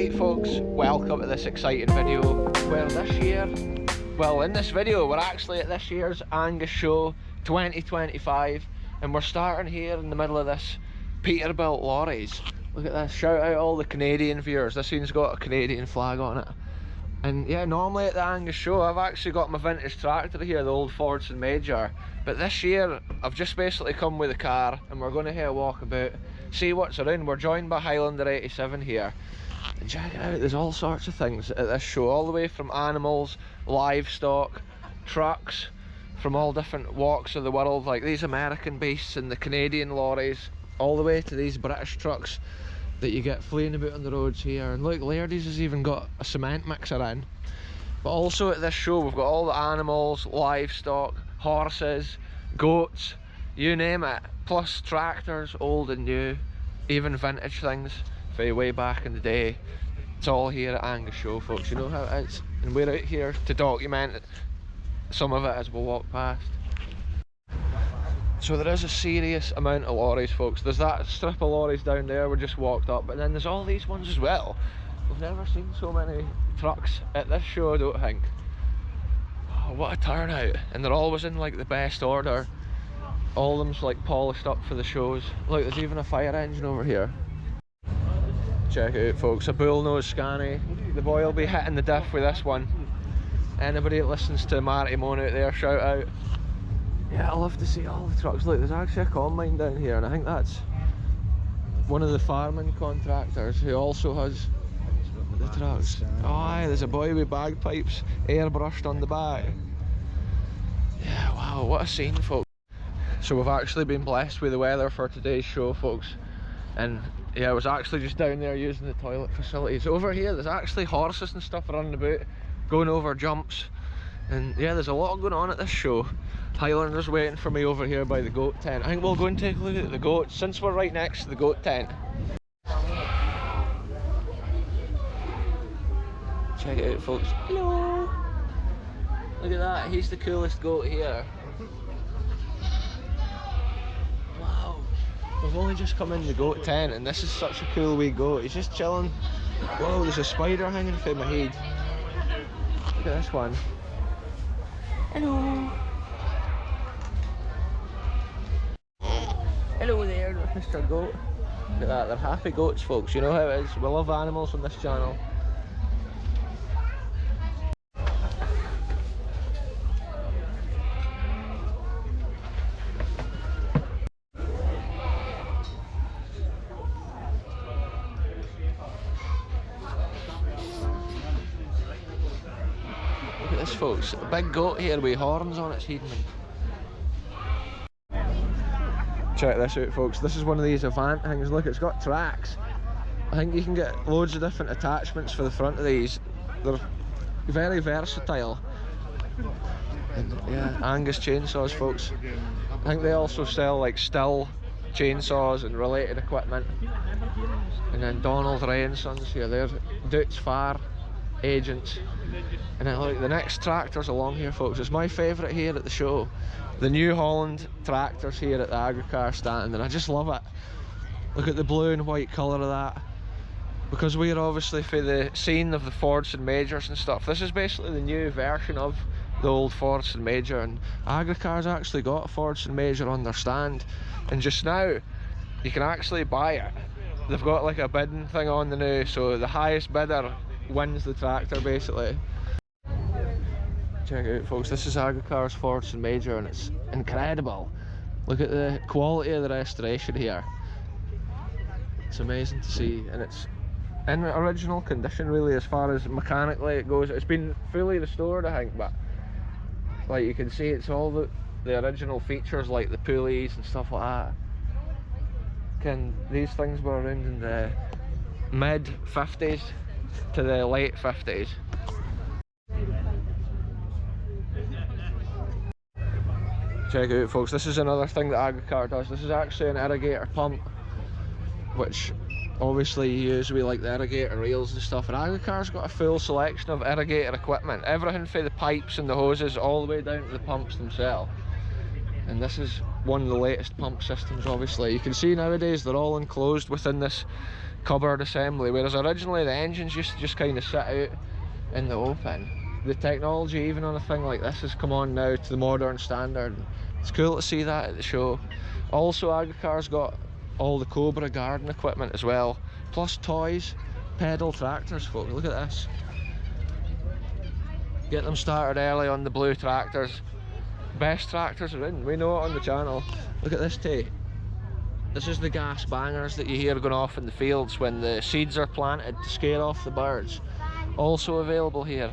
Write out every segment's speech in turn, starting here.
Right folks, welcome to this exciting video where this year, well in this video we're actually at this year's Angus Show 2025 and we're starting here in the middle of this Peterbilt lorries. Look at this, shout out all the Canadian viewers, this thing's got a Canadian flag on it. And yeah, normally at the Angus Show I've actually got my vintage tractor here, the old Fordson Major, but this year I've just basically come with a car and we're going to have a walk about, see what's around. We're joined by Highlander 87 here. And check it out, there's all sorts of things at this show, all the way from animals, livestock, trucks from all different walks of the world, like these American beasts and the Canadian lorries, all the way to these British trucks that you get fleeing about on the roads here. And look, Lairdie's has even got a cement mixer in. But also at this show we've got all the animals, livestock, horses, goats, you name it, plus tractors, old and new, even vintage things for way back in the day. It's all here at Angus Show, folks, you know how it is, and we're out here to document some of it as we walk past. So there is a serious amount of lorries, folks. There's that strip of lorries down there we just walked up, but then there's all these ones as well. We've never seen so many trucks at this show, I don't think. Oh, what a turnout, and they're always in like the best order. All of them's like polished up for the shows. Look, there's even a fire engine over here. Check it out folks, a bullnose Scania. The boy will be hitting the diff with this one. Anybody that listens to Marty Moan out there, shout out. Yeah, I love to see all the trucks. Look, there's actually a combine down here and I think that's one of the farming contractors who also has the trucks. Oh aye, there's a boy with bagpipes airbrushed on the back. Yeah, wow, what a scene folks. So we've actually been blessed with the weather for today's show folks, and yeah, I was actually just down there using the toilet facilities. Over here there's actually horses and stuff running about, going over jumps, and yeah, there's a lot going on at this show. Highlander's waiting for me over here by the goat tent. I think we'll go and take a look at the goats since we're right next to the goat tent. Check it out folks. Hello! Look at that, he's the coolest goat here. We've only just come in the goat tent and this is such a cool wee goat. He's just chilling. Whoa, there's a spider hanging from my head. Look at this one. Hello. Hello there, Mr. Goat. Look at that, they're happy goats folks. You know how it is. We love animals on this channel. Folks, a big goat here with horns on its head. Check this out folks, this is one of these Avant things. Look, it's got tracks. I think you can get loads of different attachments for the front of these. They're very versatile. And yeah, Angus chainsaws folks. I think they also sell like Still chainsaws and related equipment. And then Donald Ray and Sons here, they're Dutch Far agents. And then look, the next tractors along here folks, it's my favourite here at the show. The New Holland tractors here at the Agricar stand, and I just love it. Look at the blue and white colour of that. Because we're obviously for the scene of the Fordson Majors and stuff, this is basically the new version of the old Fordson Major, and Agricar's actually got a Fordson Major on their stand, and just now you can actually buy it. They've got like a bidding thing on the new, so the highest bidder wins the tractor basically. Check it out folks, this is Agricar's Fordson Major and it's incredible. Look at the quality of the restoration here. It's amazing to see, and it's in original condition really as far as mechanically it goes. It's been fully restored I think, but like you can see it's all the original features like the pulleys and stuff like that. These things were around in the mid 50s to the late 50s. Check it out folks, this is another thing that Agricar does. This is actually an irrigator pump, which obviously you use with like the irrigator reels and stuff, and Agricar's got a full selection of irrigator equipment, everything from the pipes and the hoses all the way down to the pumps themselves. And this is one of the latest pump systems obviously. You can see nowadays they're all enclosed within this cupboard assembly, whereas originally the engines used to just kind of sit out in the open. The technology even on a thing like this has come on now to the modern standard. It's cool to see that at the show. Also, Agricar's got all the Cobra garden equipment as well, plus toys, pedal tractors, folks. Look at this. Get them started early on the blue tractors. Best tractors are in, we know it on the channel. Look at this too. This is the gas bangers that you hear going off in the fields when the seeds are planted to scare off the birds. Also available here.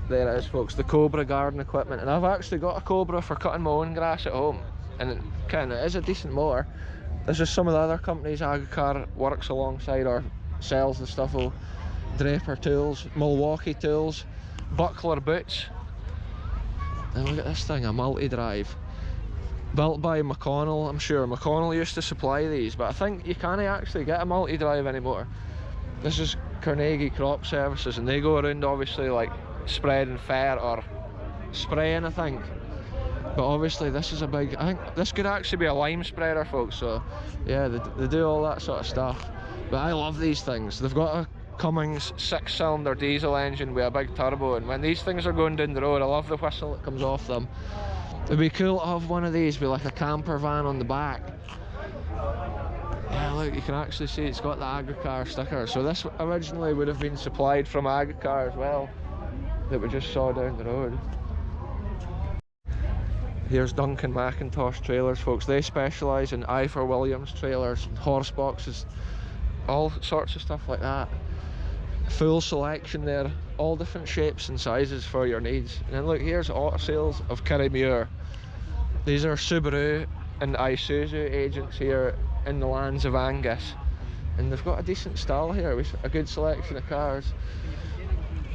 There it is, folks, the Cobra garden equipment. And I've actually got a Cobra for cutting my own grass at home, and it kind of is a decent mower. This is some of the other companies Agricar works alongside or sells the stuff of. Draper tools, Milwaukee tools, Buckler boots. And look at this thing, a multi-drive. Built by McConnell, I'm sure. McConnell used to supply these, but I think you can't actually get a multi-drive anymore. This is Carnegie Crop Services, and they go around obviously like spreading fair or spraying, I think. But obviously this is a big, I think this could actually be a lime spreader, folks, so yeah, they do all that sort of stuff. But I love these things. They've got a Cummins 6-cylinder diesel engine with a big turbo, and when these things are going down the road, I love the whistle that comes off them. It'd be cool to have one of these with like a camper van on the back. Yeah, look, you can actually see it's got the Agricar sticker. So this originally would have been supplied from Agricar as well, that we just saw down the road. Here's Duncan McIntosh trailers, folks. They specialise in Ivor Williams trailers, horse boxes, all sorts of stuff like that. Full selection there, all different shapes and sizes for your needs. And then look, here's auto sales of Kirriemuir. These are Subaru and Isuzu agents here in the lands of Angus, and they've got a decent stall here with a good selection of cars.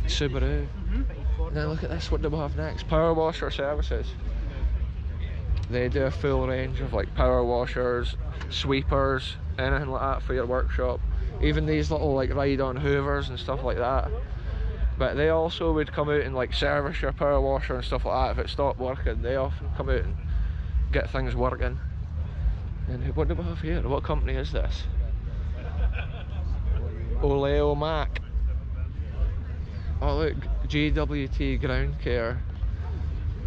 Subaru. Now look at this, what do we have next? Power washer services. They do a full range of like power washers, sweepers, anything like that for your workshop. Even these little like ride-on hoovers and stuff like that. But they also would come out and like service your power washer and stuff like that if it stopped working. They often come out and get things working. And what do we have here? What company is this? Oleo Mac. Oh look, GWT Ground Care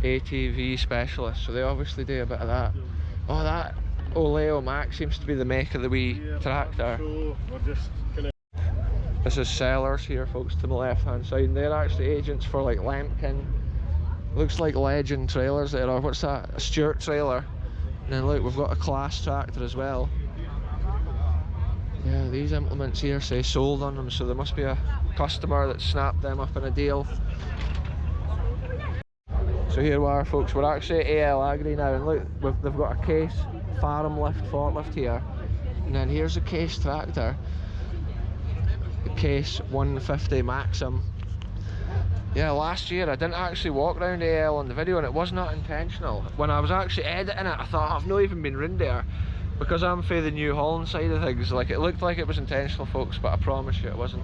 ATV specialist. So they obviously do a bit of that. Oh, that Oleo Mac seems to be the make of the wee tractor. This is Sellers here, folks, to the left hand side, and they're actually agents for like Lampkin. Looks like Legend trailers there, or what's that? A Stewart trailer. And then look, we've got a Class tractor as well. Yeah, these implements here say sold on them, so there must be a customer that snapped them up in a deal. So here we are, folks, we're actually at AL Agri now, and look, they've got a Case farm lift forklift here, and then here's a Case tractor, the Case 150 Maxim. Yeah, last year I didn't actually walk around AL on the video, and it was not intentional. When I was actually editing it, I thought I've not even been round there, because I'm for the New Holland side of things. Like, it looked like it was intentional, folks, but I promise you it wasn't.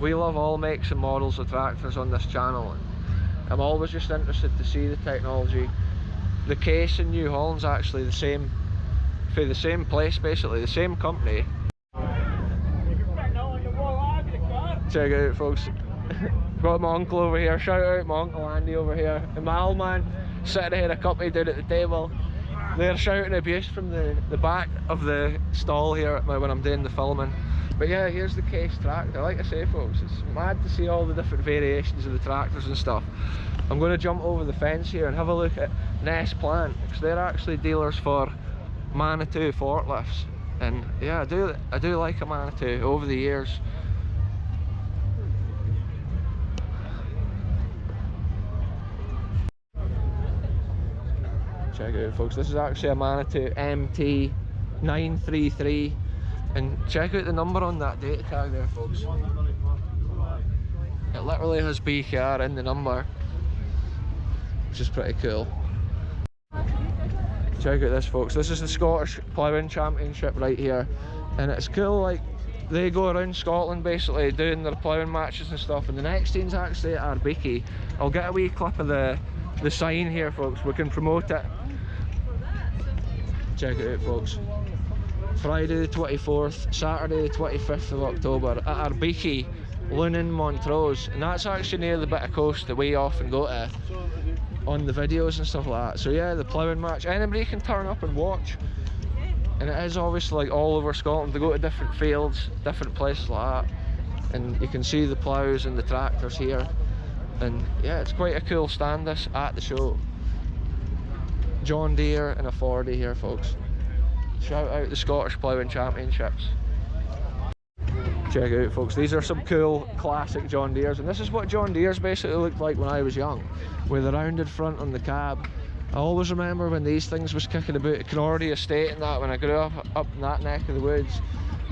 We love all makes and models of tractors on this channel, and I'm always just interested to see the technology. The Case in New Holland's actually the same, for the same place basically, the same company. Check it out, folks. Got my uncle over here, shout out my uncle Andy over here, and my old man sitting ahead of company down at the table. They're shouting abuse from the back of the stall here when I'm doing the filming. But yeah, here's the Case tractor. Like I say, folks, it's mad to see all the different variations of the tractors and stuff. I'm going to jump over the fence here and have a look at Nest Plant, because they're actually dealers for Manitou forklifts. And yeah, I do like a Manitou over the years. Check it out, folks, this is actually a Manitou MT933, and check out the number on that data tag there, folks. It literally has BKR in the number, which is pretty cool. Check out this, folks, this is the Scottish Plowing Championship right here, and it's cool, like, they go around Scotland basically doing their ploughing matches and stuff, and the next team's actually at Arbiki. I'll get a wee clip of the sign here, folks, we can promote it. Check it out, folks. Friday the 24th, Saturday the 25th of October at Arbiki, Lunan, Montrose, and that's actually near the bit of coast that we often go to on the videos and stuff like that. So yeah, the ploughing match, anybody can turn up and watch, and it is obviously like all over Scotland. They go to different fields, different places like that, and you can see the ploughs and the tractors here, and yeah, it's quite a cool stand this at the show. John Deere and a 40 here, folks. Shout out the Scottish Ploughing Championships. Check it out, folks, these are some cool classic John Deeres, and this is what John Deeres basically looked like when I was young, with a rounded front on the cab. I always remember when these things was kicking about at Canardy Estate and that, when I grew up in that neck of the woods.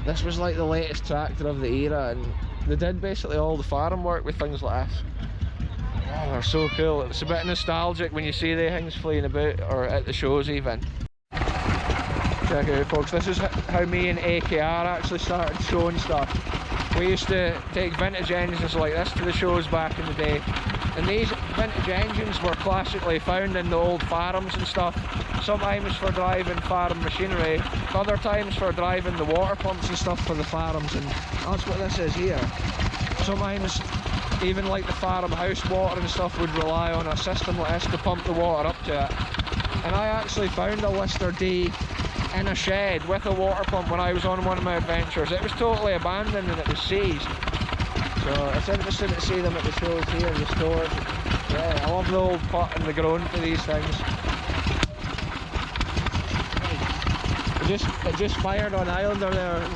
This was like the latest tractor of the era, and they did basically all the farm work with things like this. Oh, they're so cool. It's a bit nostalgic when you see the things flying about, or at the shows even. Check it out, folks, this is how me and AKR actually started showing stuff. We used to take vintage engines like this to the shows back in the day, and these vintage engines were classically found in the old farms and stuff, sometimes for driving farm machinery, other times for driving the water pumps and stuff for the farms, and that's what this is here. Sometimes even like the farmhouse water and stuff would rely on a system like this to pump the water up to it. And I actually found a Lister D in a shed with a water pump when I was on one of my adventures. It was totally abandoned and it was seized. So it's interesting to see them at the shows here, restored. Yeah, I love the old putt and the groan for these things. It just fired on Highlander there.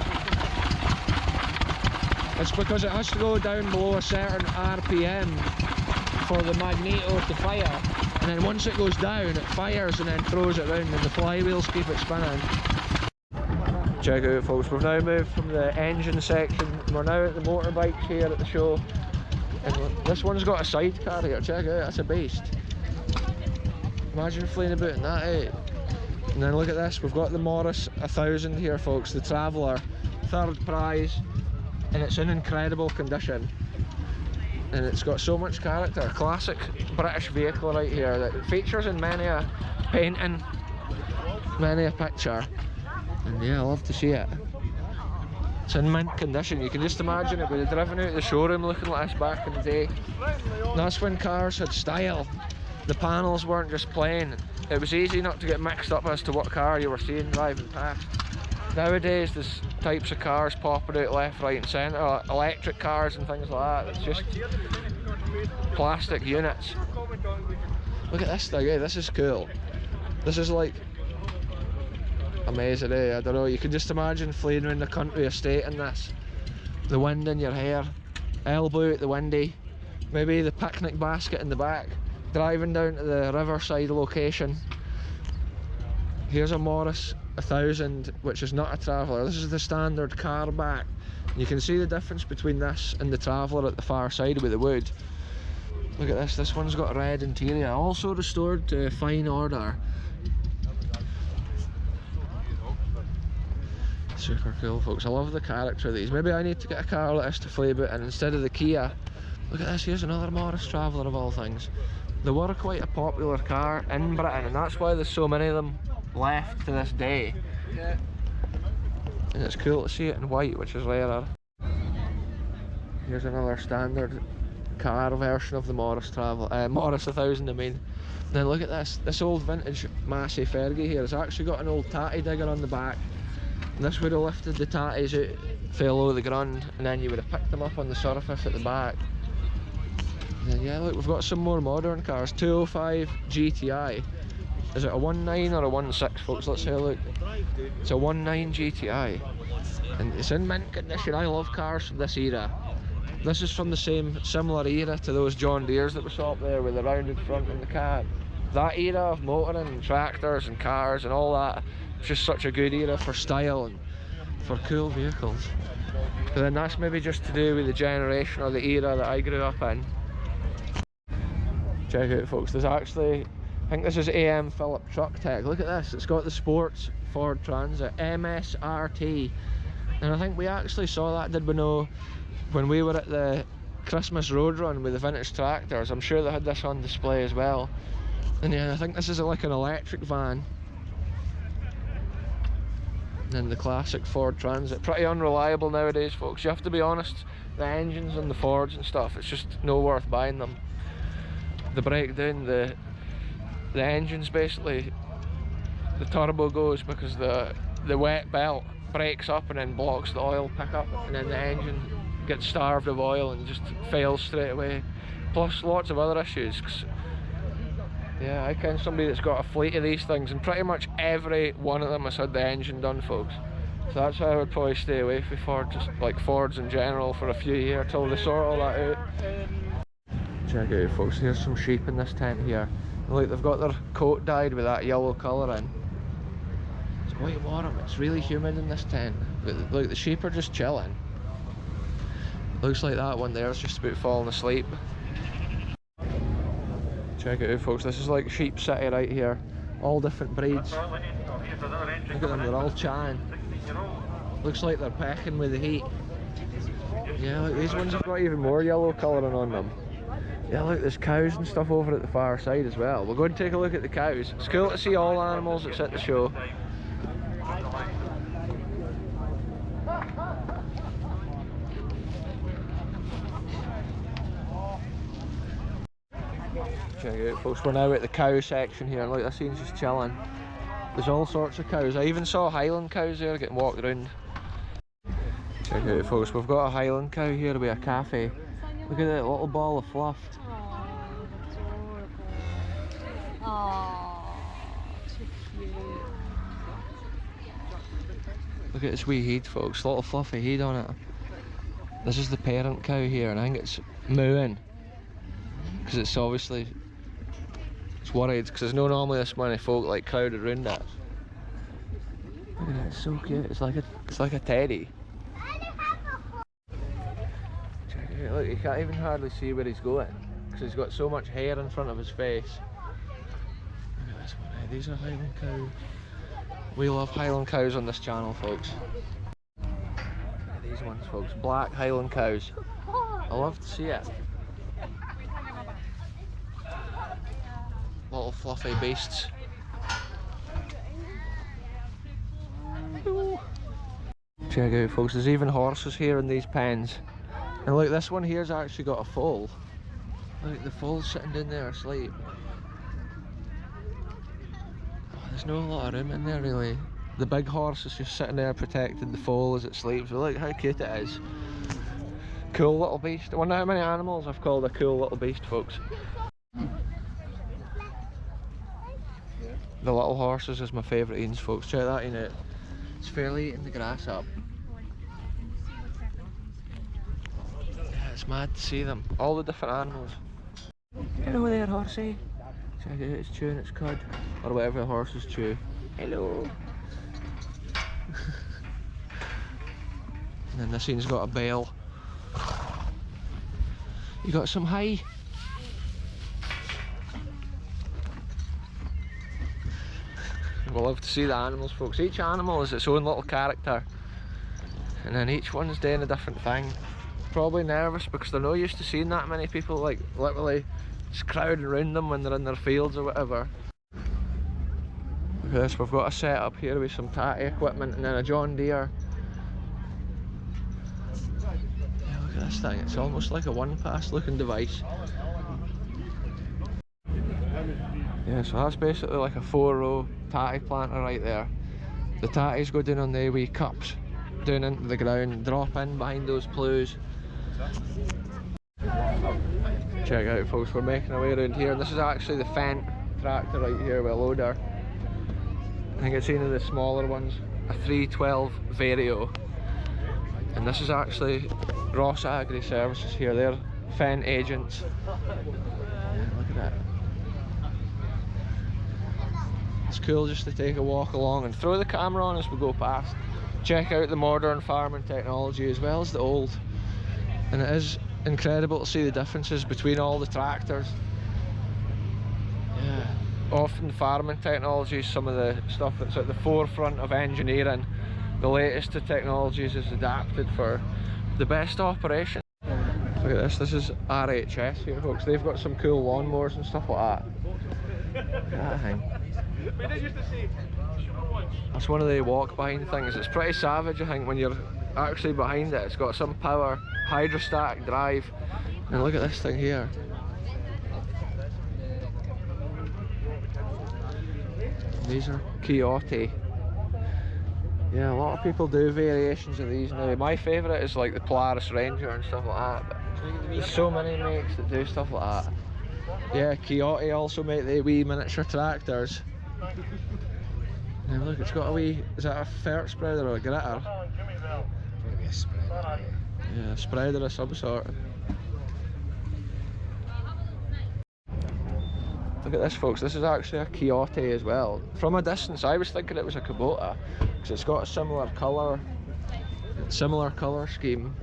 It's because it has to go down below a certain RPM for the magneto to fire, and then once it goes down it fires and then throws it round, and the flywheels keep it spinning. Check it out, folks, we've now moved from the engine section, we're now at the motorbikes here at the show, and this one's got a sidecar here. Check it out, that's a beast. Imagine flying about in that, eh? And then look at this, we've got the Morris 1000 here, folks, the Traveller, third prize, and it's in incredible condition. And it's got so much character. Classic British vehicle right here that features in many a painting, many a picture. And yeah, I love to see it. It's in mint condition. You can just imagine it would have driven out of the showroom looking like this back in the day. And that's when cars had style. The panels weren't just plain. It was easy not to get mixed up as to what car you were seeing driving past. Nowadays there's types of cars popping out left, right and centre, electric cars and things like that. It's just plastic units. Look at this thing, eh? This is cool. This is like amazing, eh? I don't know, you can just imagine flying around the country estate in this. The wind in your hair, elbow out the windy, maybe the picnic basket in the back, driving down to the riverside location. Here's a Morris 1000, which is not a Traveller. This is the standard car back. You can see the difference between this and the Traveller at the far side with the wood. Look at this, this one's got a red interior, also restored to fine order. Super cool, folks. I love the character of these. Maybe I need to get a car like this to fly about, and instead of the Kia, look at this, here's another Morris Traveller of all things. They were quite a popular car in Britain, and that's why there's so many of them left to this day. Yeah. And it's cool to see it in white, which is rarer. Here's another standard car version of the Morris Morris 1000, I mean. And then look at this old vintage Massey Ferguson here has actually got an old tatty digger on the back. And this would have lifted the tatties out below the ground, and then you would have picked them up on the surface at the back. And then yeah, look, we've got some more modern cars. 205 GTI. Is it a 1.9 or a 1.6, folks? Let's have a look. It's a 1.9 GTI, and it's in mint condition. I love cars from this era. This is from the similar era to those John Deeres that we saw up there with the rounded front and the cab. That era of motoring and tractors and cars and all that, it's just such a good era for style and for cool vehicles. But then that's maybe just to do with the generation or the era that I grew up in. Check it out, folks, there's actually, I think this is AM Phillip Truck Tech. Look at this, it's got the sports Ford Transit, MSRT. And I think we actually saw that, did we know, when we were at the Christmas road run with the vintage tractors. I'm sure they had this on display as well. And yeah, I think this is like an electric van. And then the classic Ford Transit, pretty unreliable nowadays, folks. You have to be honest, the engines on the Fords and stuff, it's just no worth buying them. They break down, the engines basically, the turbo goes because the wet belt breaks up and then blocks the oil pickup, and then the engine gets starved of oil and just fails straight away. Plus lots of other issues. Yeah, I ken somebody that's got a fleet of these things, and pretty much every one of them has had the engine done, folks. So that's why I would probably stay away from Ford, just like Fords in general, for a few years till they sort all that out. Check it out, folks, here's some sheep in this tent here. Look, they've got their coat dyed with that yellow colour in. It's quite warm, it's really humid in this tent. But look, the sheep are just chilling. Looks like that one there's just about falling asleep. Check it out, folks, this is like Sheep City right here. All different breeds. Look at them, they're all chatting. Looks like they're pecking with the heat. Yeah, look, these ones have got even more yellow colouring on them. Yeah, look, there's cows and stuff over at the far side as well. We'll go and take a look at the cows. It's cool to see all animals that's at the show. Check it out, folks, we're now at the cow section here, and look, this scene's just chilling. There's all sorts of cows. I even saw Highland cows there getting walked around. Check it out, folks, we've got a Highland cow here with a cafe. Look at that little ball of fluff. Oh, too cute. Look at this wee head, folks, little fluffy head on it. This is the parent cow here, and I think it's mooing. Because it's obviously, it's worried, because there's no normally this many folk like crowded around it. Look at it, it's so cute, it's like a teddy. Check it out, look, you can't even hardly see where he's going, because he's got so much hair in front of his face. Look at this one, hey, these are Highland cows. We love Highland cows on this channel, folks. These ones, folks, black Highland cows. I love to see it. Little fluffy beasts. Check out, folks, there's even horses here in these pens. And look, this one here's actually got a foal. Look, the foal's sitting down there asleep. Oh, there's no lot of room in there really. The big horse is just sitting there protecting the foal as it sleeps. But look how cute it is. Cool little beast. I wonder how many animals I've called a cool little beast, folks. The little horses is my favourite eans, folks. Check that in out. It's fairly eating the grass up. Yeah, it's mad to see them. All the different animals. Hello there, horsey. Check it out, it's chewing its cud. Or whatever the horses chew. Hello. And then this one's got a bell. You got some hay? We love to see the animals, folks. Each animal is its own little character, and then each one's doing a different thing. Probably nervous because they're not used to seeing that many people, like literally just crowding around them when they're in their fields or whatever. Look at this, we've got a setup here with some tatty equipment and then a John Deere. Yeah, look at this thing, it's almost like a one-pass looking device. Yeah, so that's basically like a 4-row tatty planter right there. The tatties go down on the wee cups, down into the ground, drop in behind those ploughs. Check out, folks, we're making our way around here, and this is actually the Fendt tractor right here with a loader. I think it's one of the smaller ones, a 312 Vario. And this is actually Ross Agri Services here, they're Fendt agents. Yeah, look at that. It's cool just to take a walk along and throw the camera on as we go past. Check out the modern farming technology as well as the old. And it is incredible to see the differences between all the tractors. Yeah. Often farming technology is some of the stuff that's at the forefront of engineering. The latest to technologies is adapted for the best operation. Look at this is RHS here, folks. They've got some cool lawnmowers and stuff like that. Look at that thing. That's one of the walk behind things. It's pretty savage, I think, when you're actually behind it. It's got some power, hydrostatic drive. And look at this thing here. These are Chianti. Yeah, a lot of people do variations of these now. My favourite is like the Polaris Ranger and stuff like that. But there's so many makes that do stuff like that. Yeah, Chianti also make the wee miniature tractors. Now look, it's got a wee, is that a ferret spreader or a gritter? Maybe a spreader. Yeah, a spreader of some sort. Look at this, folks, this is actually a Chianti as well. From a distance I was thinking it was a Kubota, because it's got a similar colour scheme.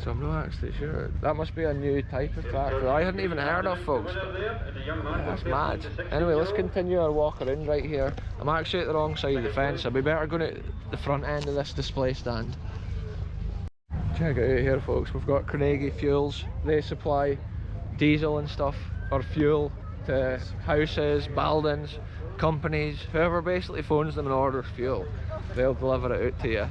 So I'm not actually sure. That must be a new type of tractor I hadn't even heard of, folks. That's mad. Anyway, let's continue our walk around right here. I'm actually at the wrong side of the fence. I'd be better going at the front end of this display stand. Check it out here, folks. We've got Carnegie Fuels. They supply diesel and stuff, or fuel, to houses, buildings, companies, whoever basically phones them and orders fuel. They'll deliver it out to you.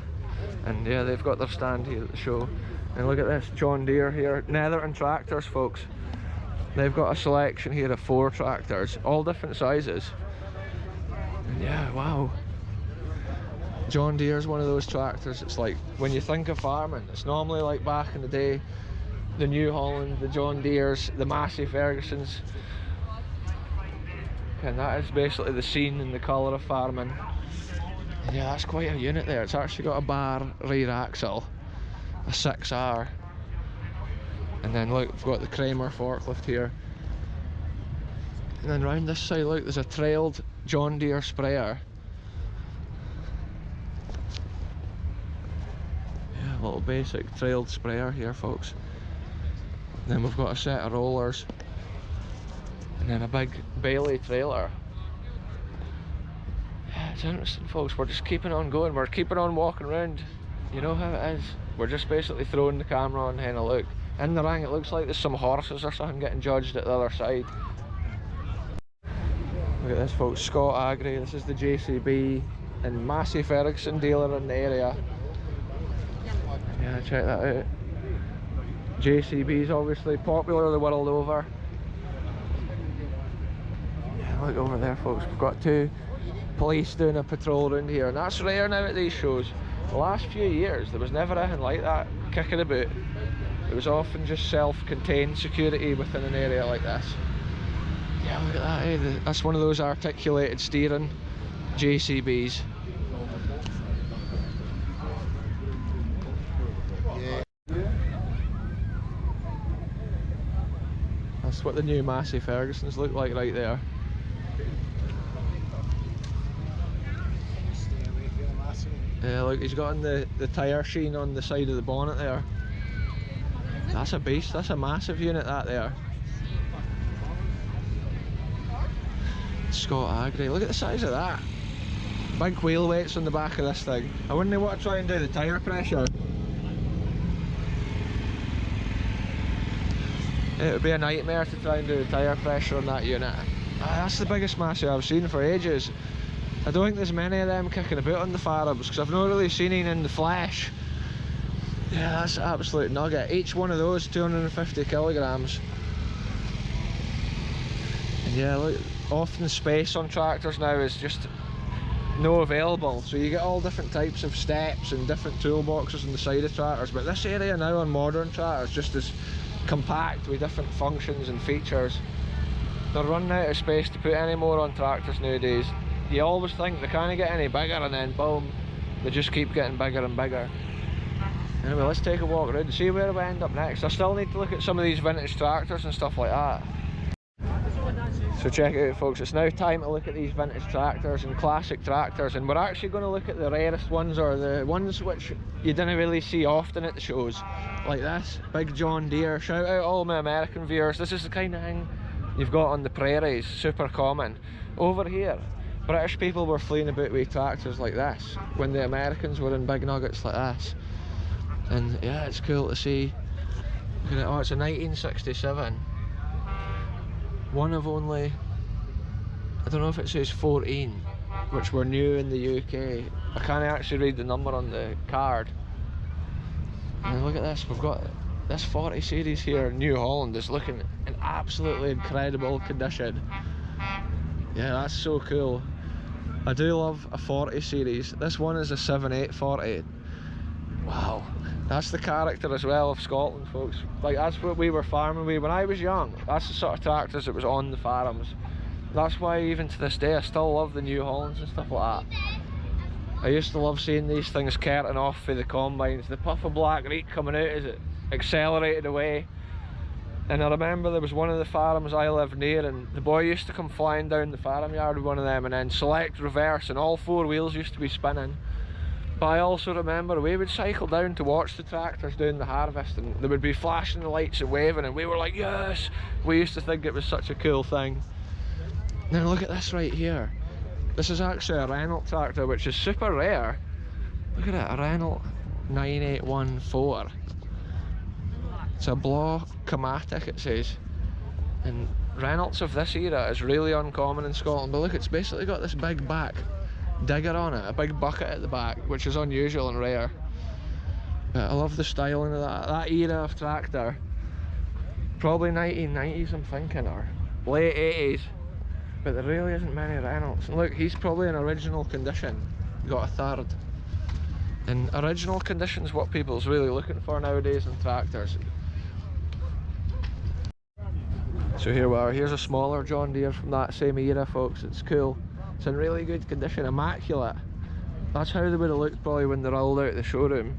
And yeah, they've got their stand here at the show. And look at this, John Deere here, Netherton tractors, folks. They've got a selection here of 4 tractors, all different sizes. And yeah, wow. John Deere's one of those tractors, it's like, when you think of farming, it's normally like back in the day, the New Holland, the John Deere's, the Massey Fergusons. And that is basically the scene and the colour of farming. And yeah, that's quite a unit there. It's actually got a bar rear axle, a 6R, and then look, we've got the Kramer forklift here, and then round this side, look, there's a trailed John Deere sprayer. Yeah, a little basic trailed sprayer here, folks. And then we've got a set of rollers, and then a big Bailey trailer. Yeah, it's interesting, folks. We're just keeping on going, we're keeping on walking around. You know how it is. We're just basically throwing the camera on, having a look. In the ring, it looks like there's some horses or something getting judged at the other side. Look at this, folks. Scott Agri. This is the JCB and Massey Ferguson dealer in the area. Yeah, check that out. JCB is obviously popular the world over. Yeah, look over there, folks. We've got 2 police doing a patrol around here, and that's rare now at these shows. The last few years there was never anything like that kicking about. It was often just self-contained security within an area like this. Yeah, look at that, eh? That's one of those articulated steering JCBs. That's what the new Massey Fergusons look like right there. Yeah, look, he's got on the tyre sheen on the side of the bonnet there. That's a beast, that's a massive unit, that there. Scott Agri, look at the size of that. Big wheel weights on the back of this thing. I wouldn't want to try and do the tyre pressure. It would be a nightmare to try and do the tyre pressure on that unit. That's the biggest Massey I've seen for ages. I don't think there's many of them kicking about on the Farabs, because I've not really seen any in the flesh. Yeah, that's an absolute nugget. Each one of those 250 kilograms. And yeah, look, often space on tractors now is just no available, so you get all different types of steps and different toolboxes on the side of tractors, but this area now on modern tractors just is compact with different functions and features. They're running out of space to put any more on tractors nowadays. You always think they can't get any bigger, and then boom, they just keep getting bigger and bigger. Anyway, let's take a walk around and see where we end up next. I still need to look at some of these vintage tractors and stuff like that. So check it out, folks, it's now time to look at these vintage tractors and classic tractors, and we're actually going to look at the rarest ones, or the ones which you didn't really see often at the shows, like this big John Deere. Shout out all my American viewers. This is the kind of thing you've got on the prairies, super common. Over here, British people were fleeing about with tractors like this when the Americans were in big nuggets like this. And yeah, it's cool to see. Oh, it's a 1967. One of only, I don't know if it says 14 which were new in the UK. I can't actually read the number on the card. And look at this, we've got this 40 series here, New Holland, is looking in absolutely incredible condition. Yeah, that's so cool. I do love a 40 series. This one is a 7/840. Wow, that's the character as well of Scotland, folks. Like, that's what we were farming with when I was young. That's the sort of tractors that was on the farms. That's why even to this day I still love the New Hollands and stuff like that. I used to love seeing these things carting off for the combines, the puff of black reek coming out as it accelerated away. And I remember there was one of the farms I lived near, and the boy used to come flying down the farm yard with one of them and then select reverse, and all four wheels used to be spinning. But I also remember we would cycle down to watch the tractors doing the harvest, and they would be flashing the lights and waving, and we were like, yes! We used to think it was such a cool thing. Now look at this right here. This is actually a Renault tractor, which is super rare. Look at it, a Renault 9814. It's a Blau Chromatic, it says. And Renaults of this era is really uncommon in Scotland. But look, it's basically got this big back digger on it, a big bucket at the back, which is unusual and rare. But I love the styling of that era of tractor. Probably 1990s, I'm thinking, or late 80s. But there really isn't many Renaults. And look, he's probably in original condition. Got a third. And original condition's what people's really looking for nowadays in tractors. So here we are. Here's a smaller John Deere from that same era, folks. It's cool. It's in really good condition, immaculate. That's how they would have looked probably when they rolled out the showroom.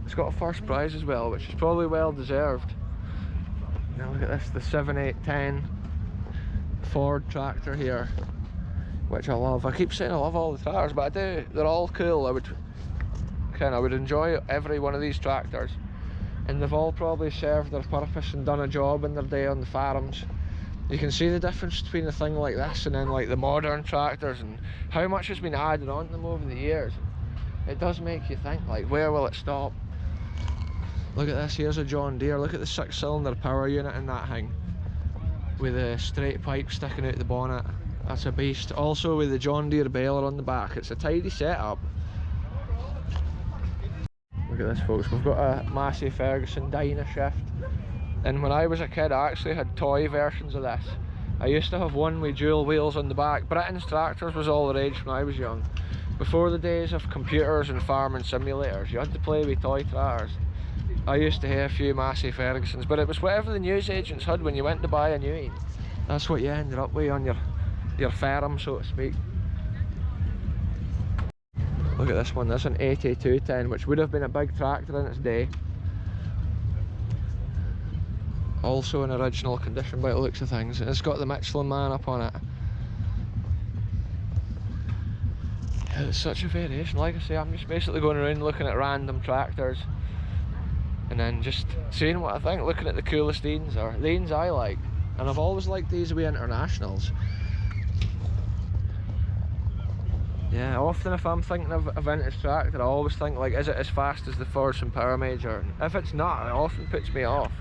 It's got a first prize as well, which is probably well deserved. Now look at this, the 7810 Ford tractor here, which I love. I keep saying I love all the tractors, but I do. They're all cool. I would enjoy every one of these tractors, and they've all probably served their purpose and done a job in their day on the farms. You can see the difference between a thing like this and then like the modern tractors, and how much has been added on to them over the years. It does make you think, like, where will it stop? Look at this, here's a John Deere. Look at the 6-cylinder power unit in that thing, with a straight pipe sticking out the bonnet. That's a beast. Also with the John Deere baler on the back. It's a tidy setup. Look at this, folks. We've got a Massey Ferguson Dynashift. And when I was a kid, I actually had toy versions of this. I used to have one with dual wheels on the back. Britain's tractors was all the rage when I was young. Before the days of computers and farming simulators, you had to play with toy tractors. I used to have a few Massey Fergusons, but it was whatever the newsagents had when you went to buy a new one. That's what you ended up with on your farm, so to speak. Look at this one, this is an 8210, which would have been a big tractor in its day. Also in original condition by the looks of things. And it's got the Michelin Man up on it. Yeah, it's such a variation. Like I say, I'm just basically going around looking at random tractors and then just seeing what I think, looking at the coolest eans, or the eans I like. And I've always liked these wee internationals. Yeah, often if I'm thinking of a vintage tractor, I always think, like, is it as fast as the Ferguson Power Major? If it's not, it often puts me off.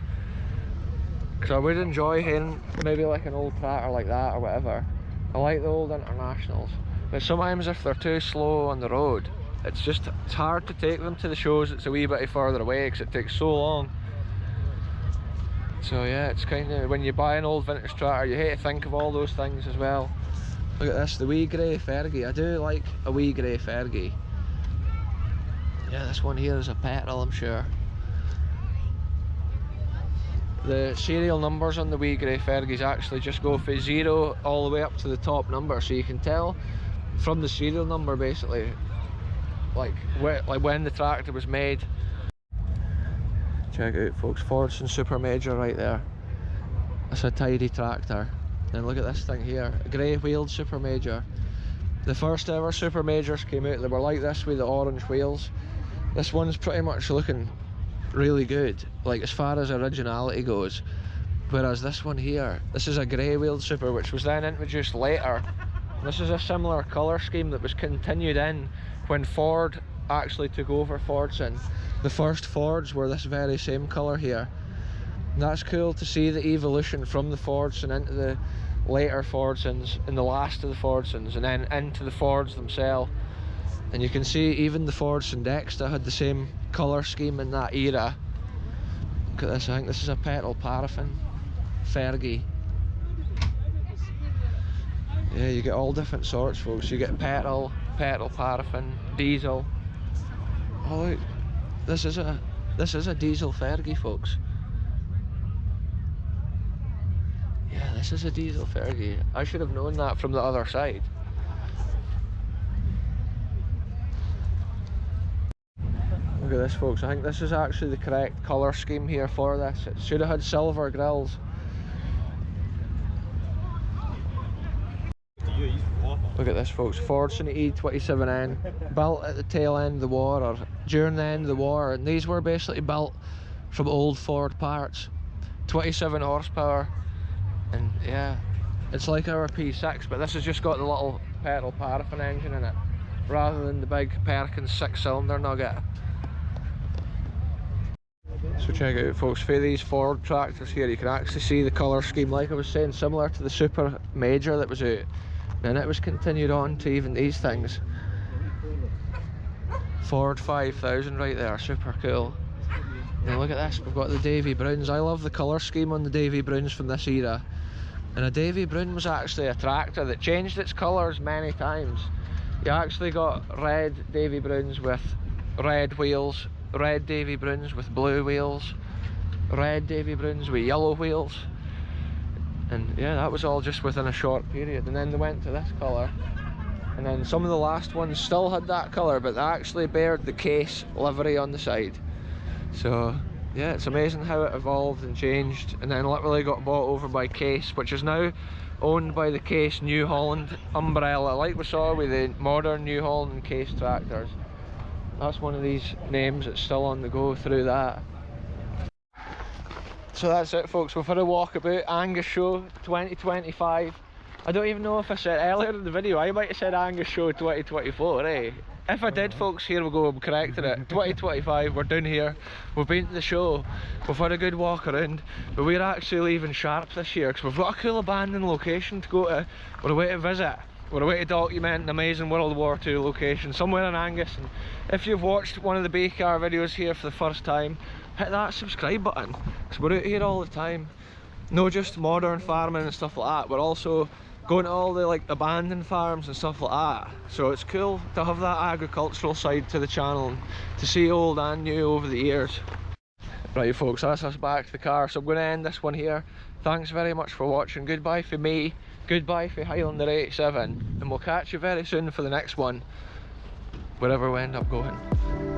Because I would enjoy hearing maybe like an old tractor like that or whatever. I like the old internationals. But sometimes if they're too slow on the road, it's hard to take them to the shows. It's a wee bit further away because it takes so long. So yeah, it's kind of, when you buy an old vintage tractor, you hate to think of all those things as well. Look at this, the wee grey Fergie. I do like a wee grey Fergie. Yeah, this one here is a petrol, I'm sure. The serial numbers on the wee grey Fergies actually just go from 0 all the way up to the top number, so you can tell from the serial number basically like when the tractor was made. Check it out, folks, Ferguson Super Major right there. That's a tidy tractor. And look at this thing here, a grey wheeled Super Major. The first ever Super Majors came out, they were like this with the orange wheels. This one's pretty much looking really good, like as far as originality goes. Whereas this one here, this is a grey wheeled Super, which was then introduced later. This is a similar colour scheme that was continued in when Ford actually took over Fordson. The first Fords were this very same colour here. And that's cool to see the evolution from the Fordson into later Fordsons and the last of the Fordsons, and then into the Fords themselves. And you can see even the Fordson Dexter had the same colour scheme in that era. Look at this, I think this is a petrol paraffin Fergie. Yeah, you get all different sorts, folks. You get petrol paraffin, diesel. Oh look, this is a diesel Fergie, folks. Yeah, this is a diesel Fergie. I should have known that from the other side. Look at this, folks. I think this is actually the correct colour scheme here for this. It should have had silver grills. Look at this, folks. Fordson E27N, built at the tail end of the war, or during the end of the war, and these were basically built from old Ford parts. 27 horsepower, and yeah, it's like our P6, but this has just got the little petrol paraffin engine in it, rather than the big Perkins 6-cylinder nugget. So check it out, folks. For these Ford tractors here, you can actually see the colour scheme, like I was saying, similar to the Super Major that was out. And it was continued on to even these things. Ford 5000 right there, super cool. Now look at this, we've got the Davy Browns. I love the colour scheme on the Davy Browns from this era. And a Davy Brown was actually a tractor that changed its colours many times. You actually got red Davy Browns with red wheels, red Davy Browns with blue wheels, red Davy Browns with yellow wheels. And yeah, that was all just within a short period, and then they went to this colour, and then some of the last ones still had that colour, but they actually bared the Case livery on the side. So yeah, it's amazing how it evolved and changed, and then literally got bought over by Case, which is now owned by the Case New Holland umbrella, like we saw with the modern New Holland and Case tractors. That's one of these names that's still on the go through that. So that's it, folks. We've had a walk about Angus Show 2025. I don't even know if I said earlier in the video, I might have said Angus Show 2024, eh? If I did, folks, here we go, I'm correcting it. 2025, we're down here, we've been to the show, we've had a good walk around, but we're actually leaving sharp this year because we've got a cool abandoned location to go to. We're away to visit. We're away to document an amazing World War II location somewhere in Angus. And if you've watched one of the Agricar videos here for the first time, hit that subscribe button, because we're out here all the time. Not just modern farming and stuff like that, we're also going to all the like abandoned farms and stuff like that. So it's cool to have that agricultural side to the channel and to see old and new over the years. Right, folks, that's us back to the car, so I'm going to end this one here. Thanks very much for watching. Goodbye for me, goodbye for Highlander 87, and we'll catch you very soon for the next one, wherever we end up going.